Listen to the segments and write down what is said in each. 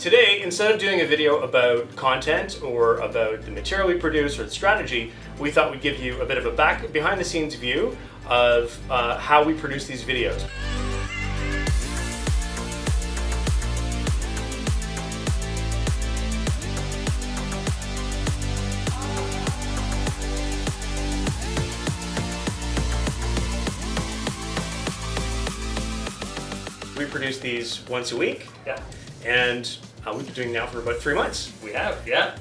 Today, instead of doing a video about content or about the material we produce or the strategy, we thought we'd give you a bit of a behind the scenes view of how we produce these videos. We produce these once a week. Yeah. And we've been doing now for about 3 months. We have, yeah.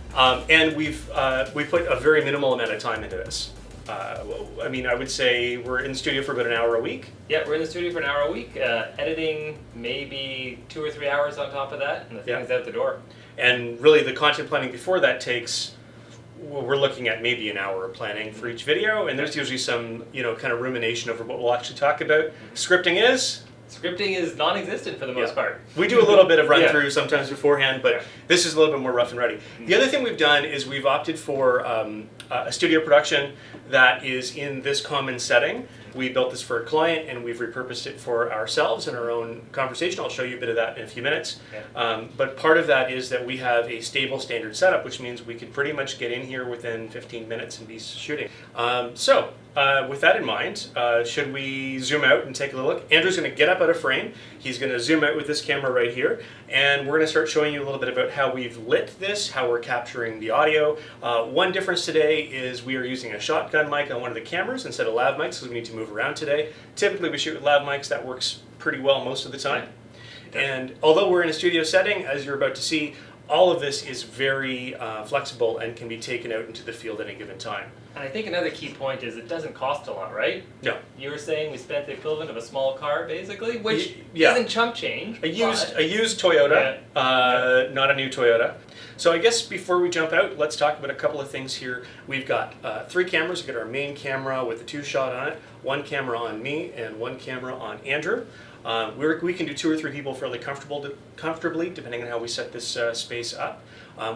And we put a very minimal amount of time into this. I mean, I would say we're in the studio for about an hour a week. Yeah, we're in the studio for an hour a week. Editing, maybe 2 or 3 hours on top of that, and the thing is out the door. And really the content planning before that takes, we're looking at maybe an hour of planning for each video, and there's usually some, kind of rumination over what we'll actually talk about. Scripting is non-existent for the most part. We do a little bit of run-through sometimes beforehand, but this is a little bit more rough and ready. The other thing we've done is we've opted for a studio production that is in this common setting. We built this for a client and we've repurposed it for ourselves in our own conversation. I'll show you a bit of that in a few minutes. Yeah. But part of that is that we have a stable standard setup, which means we could pretty much get in here within 15 minutes and be shooting. With that in mind, should we zoom out and take a little look? Andrew's going to get up out of frame. He's going to zoom out with this camera right here, and we're going to start showing you a little bit about how we've lit this, how we're capturing the audio. One difference today is we are using a shotgun mic on one of the cameras instead of lav mics because we need to move around today. Typically we shoot with lav mics. That works pretty well most of the time. And although we're in a studio setting, as you're about to see, all of this is very flexible and can be taken out into the field at any given time. And I think another key point is it doesn't cost a lot, right? No. You were saying we spent the equivalent of a small car, basically, which isn't chump change. A used Toyota, not a new Toyota. So I guess before we jump out, let's talk about a couple of things here. We've got 3 cameras. We've got our main camera with the 2-shot on it, 1 camera on me, and 1 camera on Andrew. We can do 2 or 3 people fairly comfortably, depending on how we set this space up.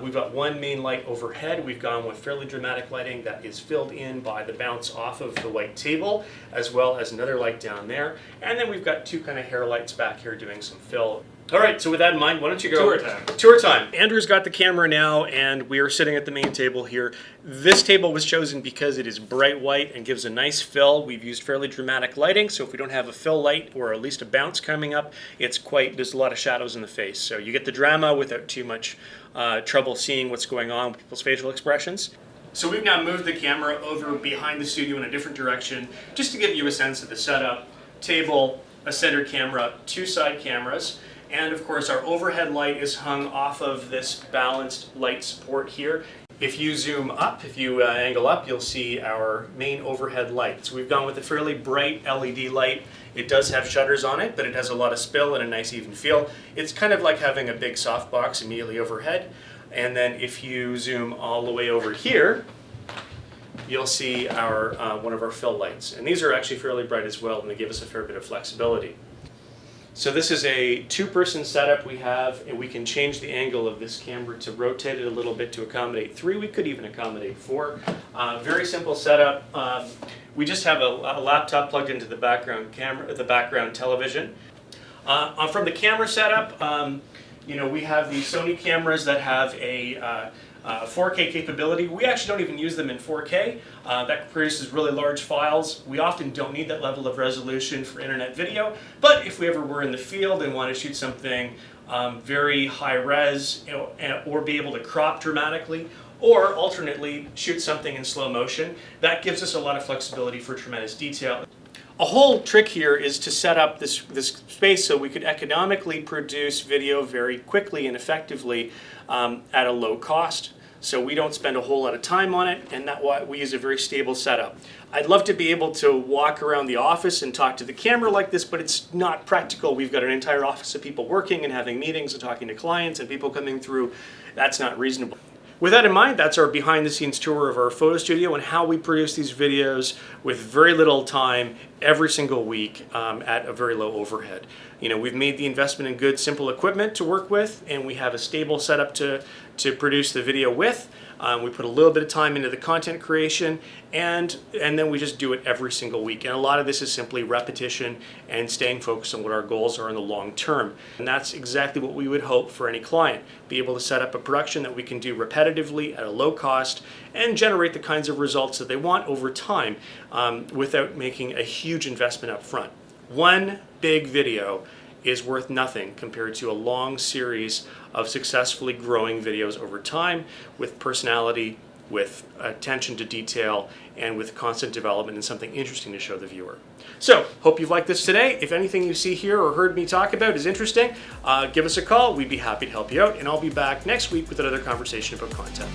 We've got 1 main light overhead. We've gone with fairly dramatic lighting that is filled in by the bounce off of the white table, as well as another light down there. And then we've got 2 kind of hair lights back here doing some fill. All right, so with that in mind, why don't you go? Tour time. Tour time. Andrew's got the camera now, and we are sitting at the main table here. This table was chosen because it is bright white and gives a nice fill. We've used fairly dramatic lighting, so if we don't have a fill light or at least a bounce coming up, there's a lot of shadows in the face. So you get the drama without too much trouble seeing what's going on with people's facial expressions. So we've now moved the camera over behind the studio in a different direction, just to give you a sense of the setup. Table, a center camera, 2 side cameras. And of course our overhead light is hung off of this balanced light support here. If you zoom up, if you angle up, you'll see our main overhead light. So we've gone with a fairly bright LED light. It does have shutters on it, but it has a lot of spill and a nice even feel. It's kind of like having a big softbox immediately overhead. And then if you zoom all the way over here, you'll see our one of our fill lights. And these are actually fairly bright as well, and they give us a fair bit of flexibility. So this is a 2-person setup we have, and we can change the angle of this camera to rotate it a little bit to accommodate 3. We could even accommodate 4. Very simple setup. We just have a laptop plugged into the background camera, the background television. From the camera setup, we have the Sony cameras that have a 4K capability. We actually don't even use them in 4K. That produces really large files. We often don't need that level of resolution for internet video, but if we ever were in the field and want to shoot something very high res, or be able to crop dramatically, or alternately shoot something in slow motion, that gives us a lot of flexibility for tremendous detail. A whole trick here is to set up this space so we could economically produce video very quickly and effectively at a low cost. So we don't spend a whole lot of time on it, and that's why we use a very stable setup. I'd love to be able to walk around the office and talk to the camera like this, but it's not practical. We've got an entire office of people working and having meetings and talking to clients and people coming through. That's not reasonable. With that in mind, that's our behind the scenes tour of our photo studio and how we produce these videos with very little time every single week at a very low overhead. You know, we've made the investment in good, simple equipment to work with, and we have a stable setup to produce the video with. We put a little bit of time into the content creation, and then we just do it every single week. And a lot of this is simply repetition and staying focused on what our goals are in the long term. And that's exactly what we would hope for any client. Be able to set up a production that we can do repetitively at a low cost and generate the kinds of results that they want over time without making a huge investment up front. One big video is worth nothing compared to a long series of successfully growing videos over time with personality, with attention to detail, and with constant development and something interesting to show the viewer. So, hope you've liked this today. If anything you see here or heard me talk about is interesting, give us a call. We'd be happy to help you out, and I'll be back next week with another conversation about content.